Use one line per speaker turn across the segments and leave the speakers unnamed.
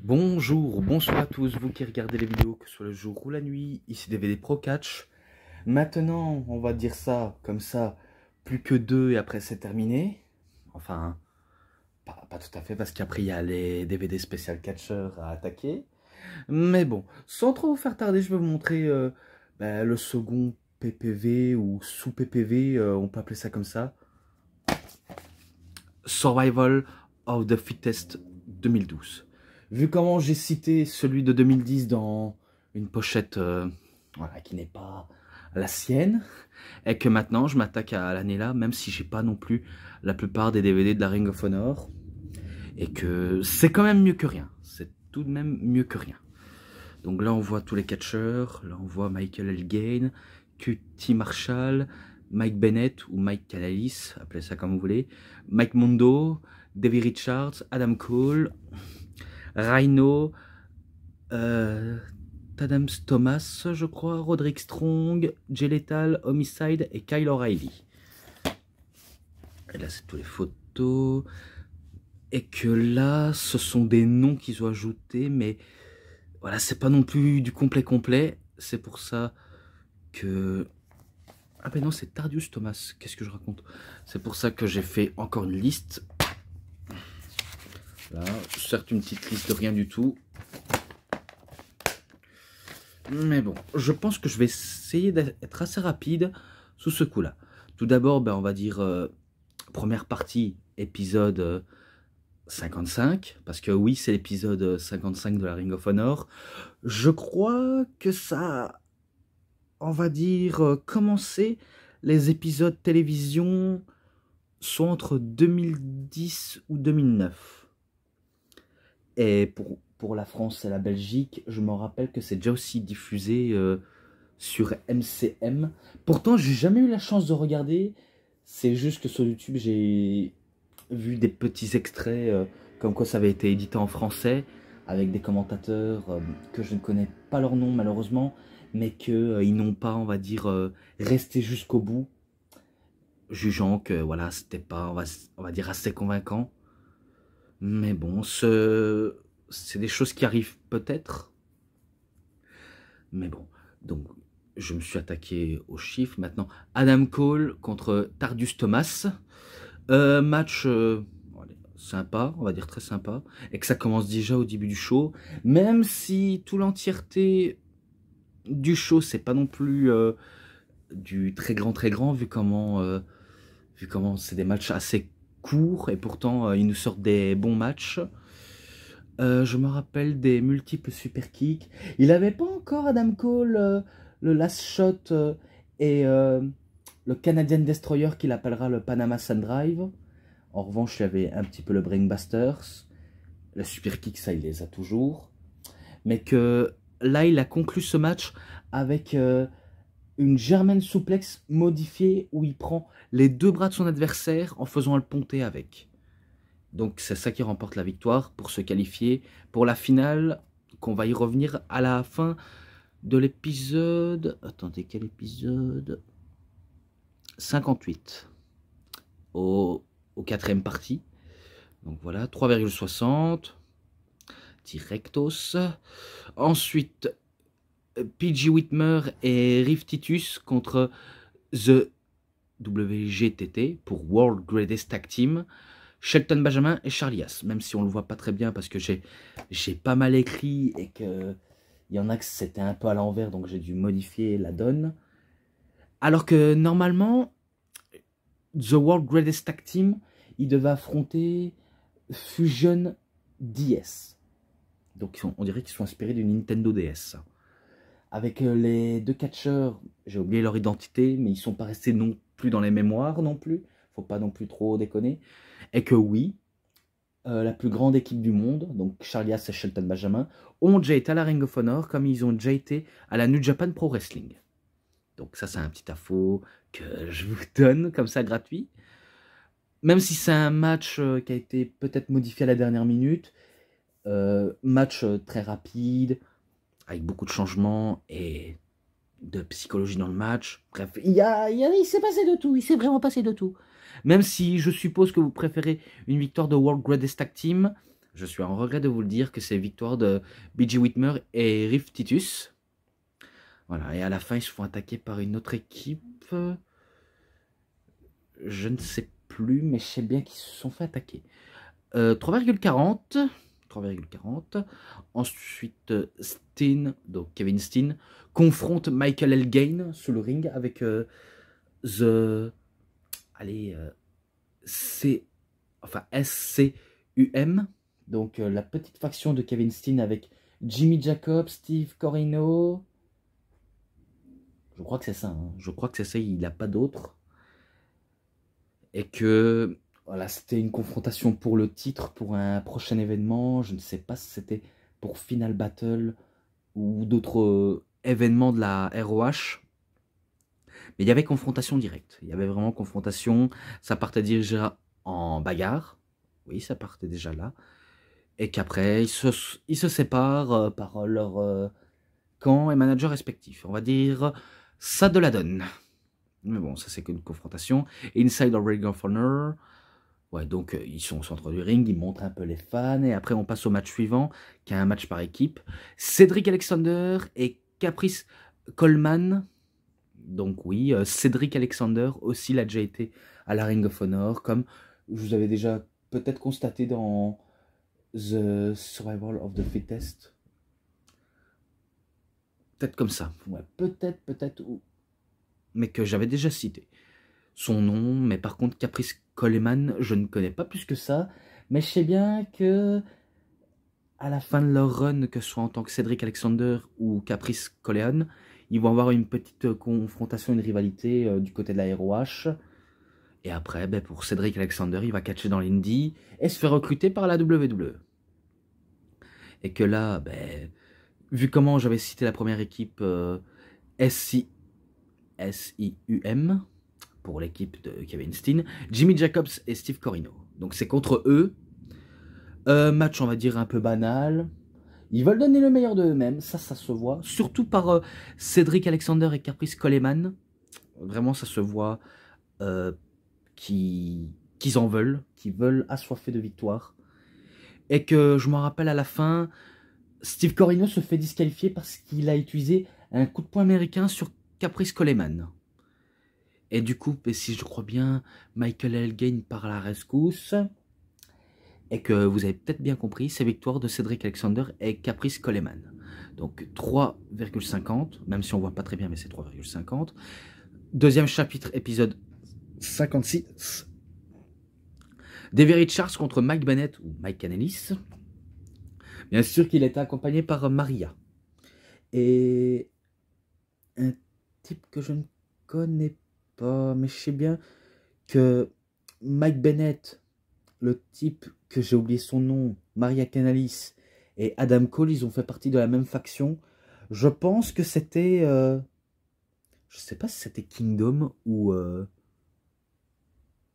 Bonjour, bonsoir à tous, vous qui regardez les vidéos, que ce soit le jour ou la nuit, ici DVD Pro Catch. Maintenant, on va dire ça, comme ça, plus que deux et après c'est terminé. Enfin, pas tout à fait, parce qu'après il y a les DVD spécial Catcher à attaquer. Mais bon, sans trop vous faire tarder, je vais vous montrer le second PPV ou sous-PPV, on peut appeler ça comme ça. Survival of the Fittest 2012. Vu comment j'ai cité celui de 2010 dans une pochette voilà, qui n'est pas la sienne, et que maintenant je m'attaque à l'année là, même si j'ai pas non plus la plupart des DVD de la Ring of Honor, et que c'est quand même mieux que rien. C'est tout de même mieux que rien. Donc là on voit tous les catcheurs, là on voit Michael Elgin, QT Marshall, Mike Bennett ou Mike Calalis, appelez ça comme vous voulez, Mike Mondo, Davey Richards, Adam Cole, Rhino, Tadams Thomas, je crois, Roderick Strong, Jay Lethal, Homicide et Kyle O'Reilly. Et là, c'est toutes les photos. Et que là, ce sont des noms qui sont ajoutés, mais voilà, c'est pas non plus du complet. C'est pour ça que... Ah ben non, c'est Tardius Thomas. Qu'est-ce que je raconte? C'est pour ça que j'ai fait encore une liste. Là, certes une petite liste de rien du tout. Mais bon, je pense que je vais essayer d'être assez rapide sous ce coup-là. Tout d'abord, ben, on va dire première partie, épisode 55. Parce que oui, c'est l'épisode 55 de la Ring of Honor. Je crois que ça, on va dire, commencé les épisodes télévision sont entre 2010 ou 2009. Et pour la France et la Belgique, je me rappelle que c'est déjà aussi diffusé sur MCM. Pourtant, j'ai jamais eu la chance de regarder. C'est juste que sur YouTube, j'ai vu des petits extraits comme quoi ça avait été édité en français avec des commentateurs que je ne connais pas leur nom malheureusement, mais qu'ils n'ont pas, on va dire, resté jusqu'au bout, jugeant que voilà, c'était pas, on va dire, assez convaincant. Mais bon, c'est des choses qui arrivent peut-être. Mais bon, donc je me suis attaqué aux chiffres. Maintenant, Adam Cole contre Tardius Thomas. Match sympa, on va dire très sympa. Et que ça commence déjà au début du show. Même si tout l'entièreté du show, c'est pas non plus du très grand, vu comment c'est des matchs assez courts. Et pourtant, ils nous sortent des bons matchs. Je me rappelle des multiples super kicks. Il n'avait pas encore Adam Cole le last shot et le Canadian Destroyer qu'il appellera le Panama Sun Drive. En revanche, il y avait un petit peu le Brainbusters. Le super kick, ça, il les a toujours. Mais que là, il a conclu ce match avec une German suplex modifiée où il prend les deux bras de son adversaire en faisant le ponter avec. Donc c'est ça qui remporte la victoire pour se qualifier pour la finale, qu'on va y revenir à la fin de l'épisode... Attendez, quel épisode? 58. Au quatrième partie. Donc voilà, 3,60. Directos. Ensuite, PG Whitmer et Riff Titus contre The WGTT pour World Greatest Tag Team. Shelton Benjamin et Charlie Haas, même si on le voit pas très bien parce que j'ai pas mal écrit et que il y en a que c'était un peu à l'envers, donc j'ai dû modifier la donne. Alors que normalement, The World Greatest Tag Team, il devait affronter Fusion DS. Donc on dirait qu'ils sont inspirés du Nintendo DS. Avec les deux catcheurs, j'ai oublié leur identité, mais ils sont pas restés non plus dans les mémoires non plus. Faut pas non plus trop déconner. Et que oui, la plus grande équipe du monde, donc Charlie Haas et Shelton Benjamin, ont déjà été à la Ring of Honor comme ils ont déjà été à la New Japan Pro Wrestling. Donc ça, c'est un petit info que je vous donne comme ça gratuit. Même si c'est un match qui a été peut-être modifié à la dernière minute, match très rapide, avec beaucoup de changements et de psychologie dans le match. Bref, il s'est passé de tout, il s'est vraiment passé de tout. Même si je suppose que vous préférez une victoire de World Greatest Tag Team, Je suis en regret de vous le dire que c'est victoire de BJ Whitmer et Riff Titus. Voilà, et à la fin, ils se font attaquer par une autre équipe. Je ne sais plus, mais je sais bien qu'ils se sont fait attaquer. 3,40. 3,40. Ensuite, Steen, donc Kevin Steen, confronte Michael Elgin sous le ring avec allez, SCUM, donc la petite faction de Kevin Steen avec Jimmy Jacobs, Steve Corino. Je crois que c'est ça, hein. Je crois que c'est ça, il n'a pas d'autre. Et que voilà, c'était une confrontation pour le titre, pour un prochain événement. Je ne sais pas si c'était pour Final Battle ou d'autres événements de la ROH. Mais il y avait confrontation directe. Il y avait vraiment confrontation. Ça partait déjà en bagarre. Oui, ça partait déjà là. Et qu'après, ils se séparent par leur camp et manager respectifs. On va dire ça de la donne. Mais bon, ça c'est qu'une confrontation. Inside of Ring of Honor. Ouais, donc ils sont au centre du ring, ils montrent un peu les fans. Et après, on passe au match suivant, qui est un match par équipe. Cédric Alexander et Caprice Coleman. Donc oui, Cédric Alexander aussi, il a déjà été à la Ring of Honor, comme je vous avais déjà peut-être constaté dans The Survival of the Fittest. Peut-être comme ça. Ouais, peut-être, mais que j'avais déjà cité son nom. Mais par contre, Caprice Coleman, je ne connais pas plus que ça. Mais je sais bien que à la fin de leur run, que ce soit en tant que Cédric Alexander ou Caprice Coleman, ils vont avoir une petite confrontation, une rivalité du côté de la ROH. Et après, ben, pour Cédric Alexander, il va catcher dans l'Indie et se faire recruter par la WWE. Et que là, ben, vu comment j'avais cité la première équipe SIUM, pour l'équipe de Kevin Steen, Jimmy Jacobs et Steve Corino. Donc c'est contre eux. Match, on va dire, un peu banal. Ils veulent donner le meilleur d'eux-mêmes, ça se voit. Surtout par Cédric Alexander et Caprice Coleman. Vraiment, ça se voit qu'ils en veulent, qu'ils veulent assoiffer de victoire. Et que je me rappelle à la fin, Steve Corino se fait disqualifier parce qu'il a utilisé un coup de poing américain sur Caprice Coleman. Et du coup, si je crois bien, Michael Elgin part à la rescousse. Et que vous avez peut-être bien compris, c'est victoire de Cédric Alexander et Caprice Coleman. Donc 3,50, même si on voit pas très bien, mais c'est 3,50. Deuxième chapitre, épisode 56. Davey Richards contre Mike Bennett ou Mike Kanellis. Bien sûr qu'il était accompagné par Maria. Et un type que je ne connais pas, mais je sais bien que Mike Bennett, le type que j'ai oublié son nom, Maria Kanellis et Adam Cole, ils ont fait partie de la même faction. Je pense que c'était... je sais pas si c'était Kingdom ou...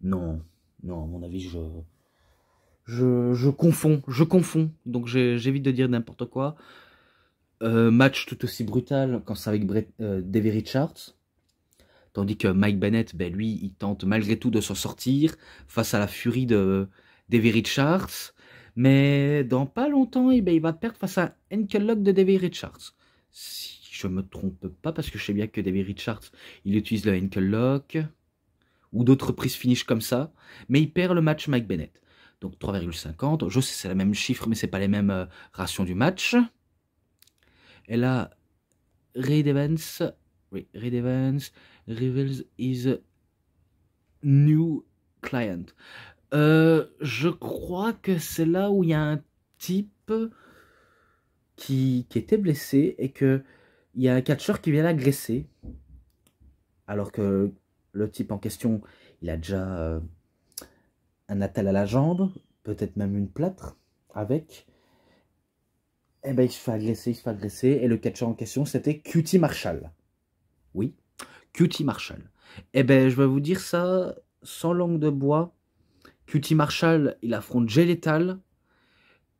Non, non, à mon avis, je confonds. Donc j'évite de dire n'importe quoi. Match tout aussi brutal quand c'est avec Davey Richards. Tandis que Mike Bennett, ben, lui, il tente malgré tout de s'en sortir face à la furie de Davey Richards. Mais dans pas longtemps, eh ben, il va perdre face à Ankle Lock de Davey Richards. Si je me trompe pas, parce que je sais bien que Davey Richards, il utilise le Ankle Lock ou d'autres prises finish comme ça. Mais il perd le match Mike Bennett. Donc 3,50. Je sais c'est le même chiffre, mais c'est pas les mêmes rations du match. Et là, Reed Evans reveals his new client. Je crois que c'est là où il y a un type qui était blessé et que il y a un catcheur qui vient l'agresser. Alors que le type en question, il a déjà un attel à la jambe, peut-être même une plâtre avec. Et ben il se fait agresser, et le catcheur en question, c'était QT Marshall. Oui, QT Marshall. Et ben je vais vous dire ça sans langue de bois. QT Marshall, il affronte Jay Lethal,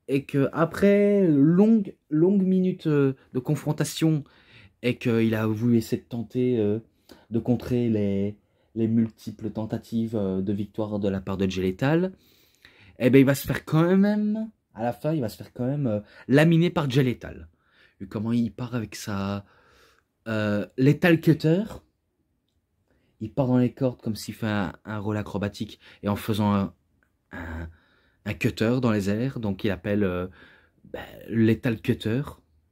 et que après longue minute de confrontation, et qu'il a voulu essayer de tenter de contrer les multiples tentatives de victoire de la part de Jay Lethal, et ben il va se faire quand même à la fin, il va se faire quand même laminer par Jay Lethal. Vu comment il part avec sa Lethal Cutter. Il part dans les cordes comme s'il fait un rôle acrobatique et en faisant un cutter dans les airs. Donc il appelle Lethal Cutter,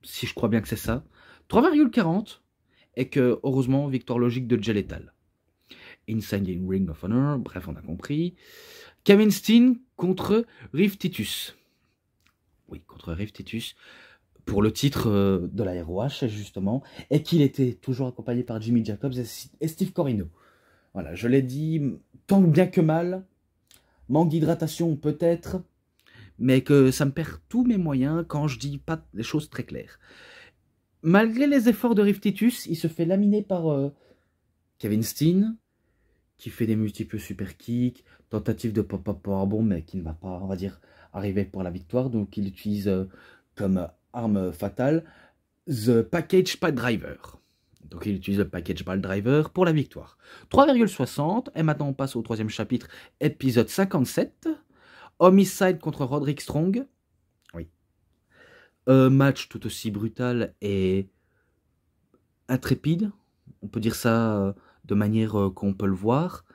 si je crois bien que c'est ça. 3,40 et que, heureusement, victoire logique de Jay Lethal. Inside in Ring of Honor, bref, on a compris. Kevin Steen contre Rif Titus. Oui, contre Rif Titus. Pour le titre de la ROH, justement. Et qu'il était toujours accompagné par Jimmy Jacobs et Steve Corino. Voilà, je l'ai dit, tant bien que mal. Manque d'hydratation, peut-être. Mais que ça me perd tous mes moyens quand je dis pas les choses très claires. Malgré les efforts de Rif Titus, il se fait laminer par Kevin Steen, qui fait des multiples super kicks, tentative de pop-up powerbomb, mais qui ne va pas, on va dire, arriver pour la victoire. Donc il utilise comme arme fatale The Package Pile Driver. Donc il utilise le Package Pile Driver pour la victoire. 3,60. Et maintenant on passe au troisième chapitre, épisode 57. Homicide contre Roderick Strong. Oui. Match tout aussi brutal et intrépide. On peut dire ça de manière qu'on peut le voir.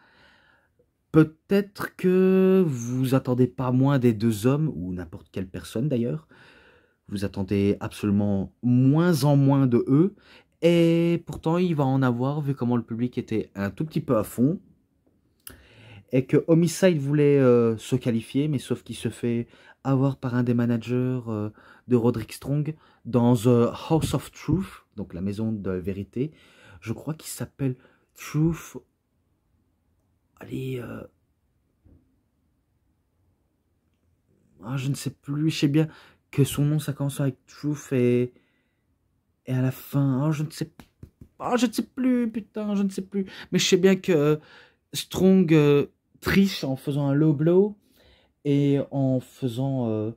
Peut-être que vous attendez pas moins des deux hommes, ou n'importe quelle personne d'ailleurs. Vous attendez absolument moins en moins de eux. Et pourtant, il va en avoir, vu comment le public était un tout petit peu à fond. Et que Homicide voulait se qualifier, mais sauf qu'il se fait avoir par un des managers de Roderick Strong dans The House of Truth, donc la maison de vérité. Je crois qu'il s'appelle Truth. Allez, je ne sais plus, je sais bien que son nom ça commence avec Truth et à la fin, je ne sais plus, putain, je ne sais plus. Mais je sais bien que Strong triche en faisant un low blow et en faisant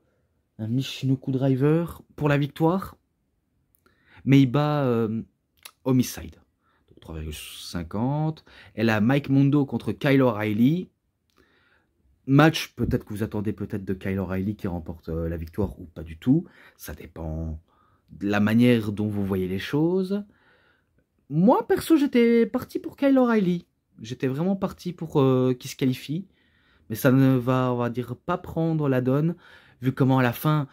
un Michinoku Driver pour la victoire. Mais il bat Homicide. 3,50. Elle a Mike Mondo contre Kyle O'Reilly. Match, peut-être que vous attendez peut-être de Kyle O'Reilly qui remporte la victoire ou pas du tout. Ça dépend de la manière dont vous voyez les choses. Moi, perso, j'étais parti pour Kyle O'Reilly. J'étais vraiment parti pour qu'il se qualifie. Mais ça ne va, on va dire, pas prendre la donne, vu comment à la fin,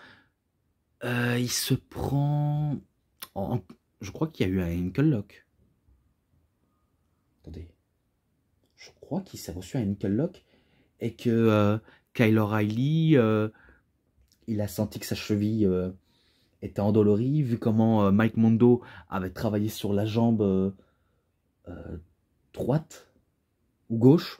il se prend... Je crois qu'il y a eu un ankle lock. Attendez. Je crois qu'il s'est reçu un ankle lock et que Kyle O'Reilly, il a senti que sa cheville était endolorie, vu comment Mike Mondo avait travaillé sur la jambe droite ou gauche.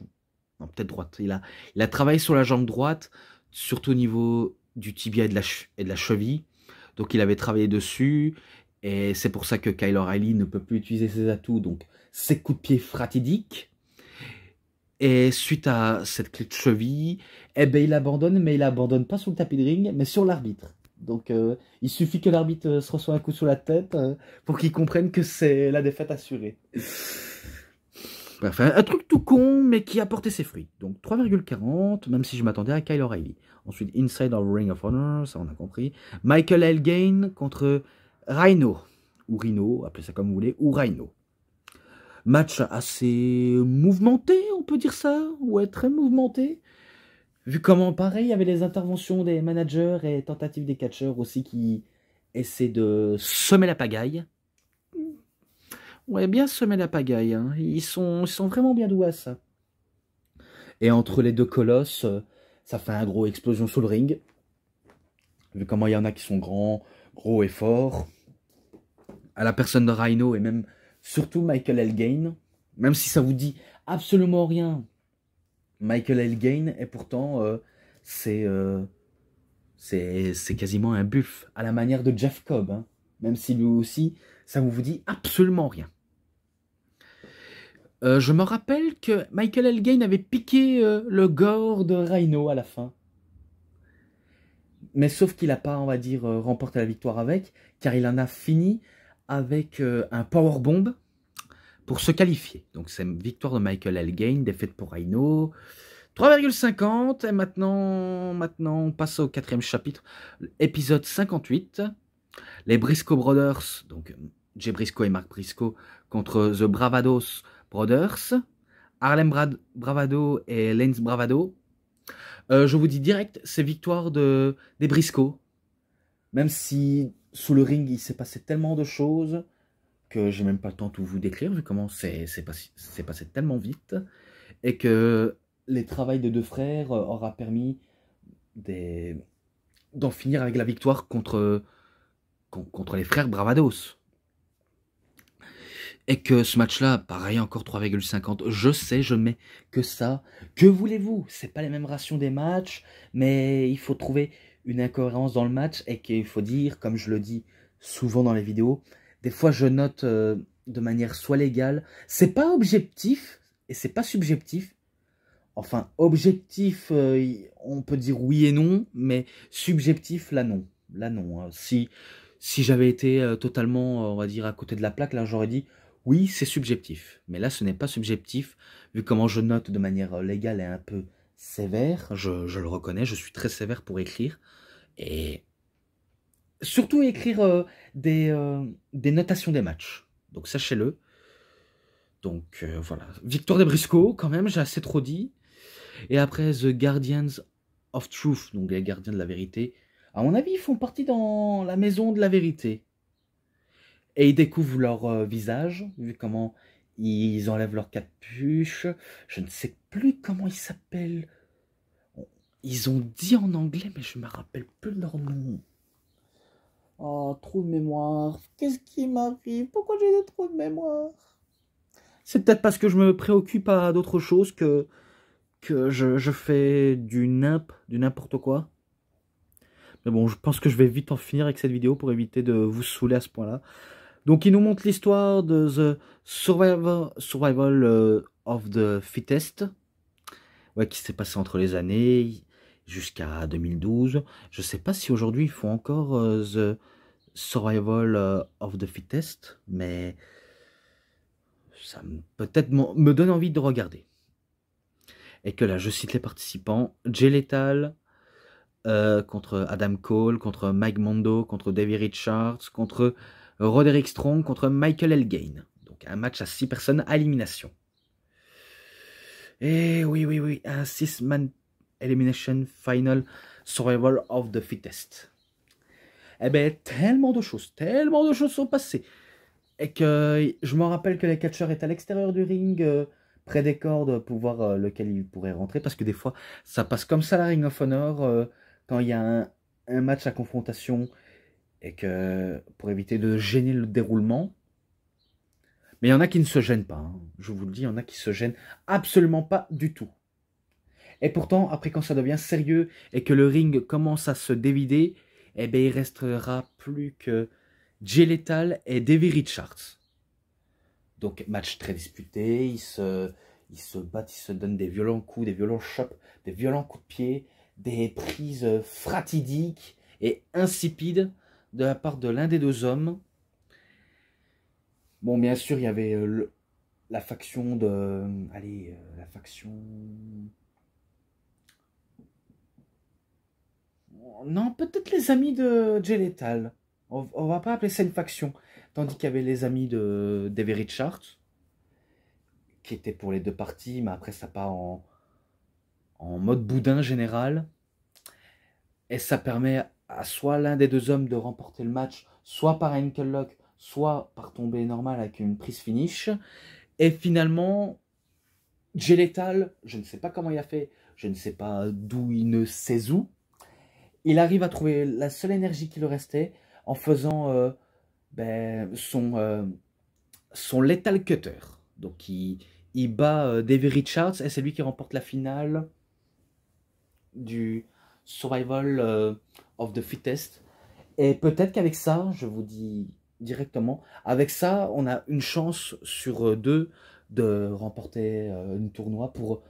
Non, peut-être droite. Il a travaillé sur la jambe droite, surtout au niveau du tibia et de la cheville. Donc il avait travaillé dessus. Et c'est pour ça que Kyle O'Reilly ne peut plus utiliser ses atouts. Donc ses coups de pied fatidiques. Et suite à cette clé de cheville, eh ben, il abandonne, mais il abandonne pas sur le tapis de ring, mais sur l'arbitre. Donc il suffit que l'arbitre se reçoive un coup sur la tête pour qu'il comprenne que c'est la défaite assurée. Bref, un truc tout con, mais qui a porté ses fruits. Donc 3,40, même si je m'attendais à Kyle O'Reilly. Ensuite, Inside of Ring of Honor, ça on a compris. Michael Elgin contre Rhino. Ou Rhino, appelez ça comme vous voulez, ou Rhino. Match assez mouvementé, on peut dire ça. Ouais, très mouvementé. Vu comment, pareil, il y avait les interventions des managers et tentatives des catcheurs aussi qui essaient de semer la pagaille. Ouais, bien semer la pagaille. Hein. Ils sont vraiment bien doués à ça. Et entre les deux colosses, ça fait un gros explosion sur le ring. Vu comment il y en a qui sont grands, gros et forts. À la personne de Rhino et même surtout Michael Elgin. Même si ça vous dit absolument rien. Michael Elgin et pourtant c'est quasiment un buff à la manière de Jeff Cobb. Hein. Même si lui aussi, ça vous dit absolument rien. Je me rappelle que Michael Elgin avait piqué le gore de Rhino à la fin. Mais sauf qu'il n'a pas, on va dire, remporté la victoire avec, car il en a fini avec un powerbomb pour se qualifier. Donc c'est une victoire de Michael Elgin, défaite pour Rhino. 3,50 et maintenant, on passe au 4e chapitre, épisode 58. Les Briscoe Brothers, donc Jay Briscoe et Mark Briscoe, contre The Bravados Brothers, Harlem Bravado et Lance Bravado. Je vous dis direct, c'est victoire des Briscoe. Même si sous le ring, il s'est passé tellement de choses que j'ai même pas le temps de tout vous décrire, vu comment c'est passé tellement vite. Et que les travails des deux frères aura permis d'en finir avec la victoire contre les frères Bravados. Et que ce match-là, pareil, encore 3,50. Je sais, je mets que ça. Que voulez-vous? C'est pas les mêmes rations des matchs, mais il faut trouver une incohérence dans le match et qu'il faut dire, comme je le dis souvent dans les vidéos, des fois je note de manière soit légale. C'est pas objectif et c'est pas subjectif. Enfin, objectif, on peut dire oui et non, mais subjectif, là non. Là non. Hein. Si j'avais été totalement, on va dire, à côté de la plaque, là j'aurais dit oui, c'est subjectif. Mais là, ce n'est pas subjectif, vu comment je note de manière légale et un peu sévère. Je le reconnais, je suis très sévère pour écrire. Et surtout écrire des notations des matchs. Donc sachez-le. Donc voilà. Victoire des Briscoe, quand même, j'ai assez trop dit. Et après, The Guardians of Truth, donc les gardiens de la vérité. À mon avis, ils font partie dans la maison de la vérité. Et ils découvrent leur visage, vu comment ils enlèvent leur capuche. Je ne sais plus comment ils s'appellent. Ils ont dit en anglais, mais je ne me rappelle plus de leur nom. Oh, trou de mémoire. Qu'est-ce qui m'arrive? Pourquoi j'ai des trous de mémoire? C'est peut-être parce que je me préoccupe à d'autres choses que je fais du n'importe quoi. Mais bon, je pense que je vais vite en finir avec cette vidéo pour éviter de vous saouler à ce point-là. Donc, il nous montre l'histoire de The Survival of the Fittest, ouais, qui s'est passé entre les années jusqu'à 2012. Je ne sais pas si aujourd'hui ils font encore The Survival of the Fittest, mais ça peut-être me donne envie de regarder. Et que là, je cite les participants. Jay Lethal contre Adam Cole, contre Mike Mondo, contre Davey Richards, contre Roderick Strong, contre Michael Elgin. Donc un match à 6 personnes à élimination. Et oui, un 6-man Elimination Final Survival of the Fittest. Eh ben, tellement de choses sont passées. Et que je me rappelle que les catcheurs étaient à l'extérieur du ring, près des cordes, pour voir lequel ils pourraient rentrer. Parce que des fois, ça passe comme ça la Ring of Honor, quand il y a un match à confrontation, et que pour éviter de gêner le déroulement. Mais il y en a qui ne se gênent pas. Hein. Je vous le dis, il y en a qui se gênent absolument pas du tout. Et pourtant, après quand ça devient sérieux et que le ring commence à se dévider, eh ben, il restera plus que Jay Lethal et Davey Richards. Donc match très disputé, ils se battent, ils se donnent des violents coups, des violents chops, des violents coups de pied, des prises fratidiques et insipides de la part de l'un des deux hommes. Bon, bien sûr, il y avait la faction de... Allez, la faction... Non, peut-être les amis de Jay Lethal. On va pas appeler ça une faction. Tandis qu'il y avait les amis de Davey Richards, qui étaient pour les deux parties, mais après ça part en mode boudin général. Et ça permet à soit l'un des deux hommes de remporter le match, soit par ankle lock, soit par tombée normale avec une prise finish. Et finalement, Jay Lethal, je ne sais pas comment il a fait, je ne sais pas d'où il ne sait où, il arrive à trouver la seule énergie qui lui restait en faisant son Lethal Cutter. Donc il bat Davey Richards et c'est lui qui remporte la finale du Survival of the Fittest. Et peut-être qu'avec ça, je vous dis directement, avec ça, on a une chance sur 2 de remporter une tournoi pour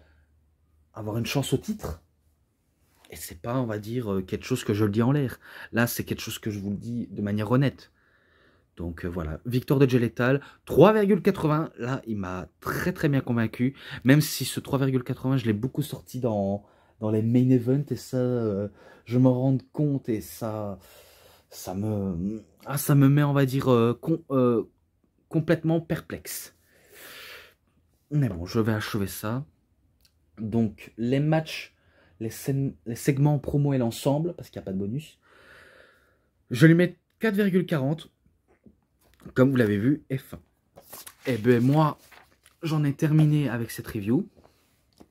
avoir une chance au titre. Et c'est pas, on va dire, quelque chose que je le dis en l'air. Là, c'est quelque chose que je vous le dis de manière honnête. Donc voilà, victoire de Jay Lethal, 3,80. Là, il m'a très bien convaincu. Même si ce 3,80, je l'ai beaucoup sorti dans les main events. Et ça, je me rends compte. Et ça me met, on va dire, complètement perplexe. Mais bon, je vais achever ça. Donc, les matchs, les segments promo et l'ensemble, parce qu'il n'y a pas de bonus, je lui mets 4,40. Comme vous l'avez vu, F1. Et ben moi, j'en ai terminé avec cette review.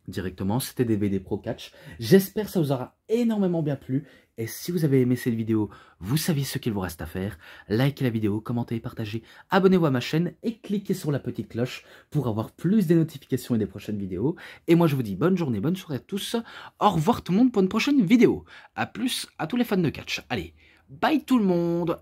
Directement, c'était DVD Pro Catch. J'espère que ça vous aura énormément bien plu. Et si vous avez aimé cette vidéo, vous savez ce qu'il vous reste à faire. Likez la vidéo, commentez, partagez, abonnez-vous à ma chaîne et cliquez sur la petite cloche pour avoir plus des notifications et des prochaines vidéos. Et moi je vous dis bonne journée, bonne soirée à tous. Au revoir tout le monde pour une prochaine vidéo. A plus à tous les fans de catch. Allez, bye tout le monde.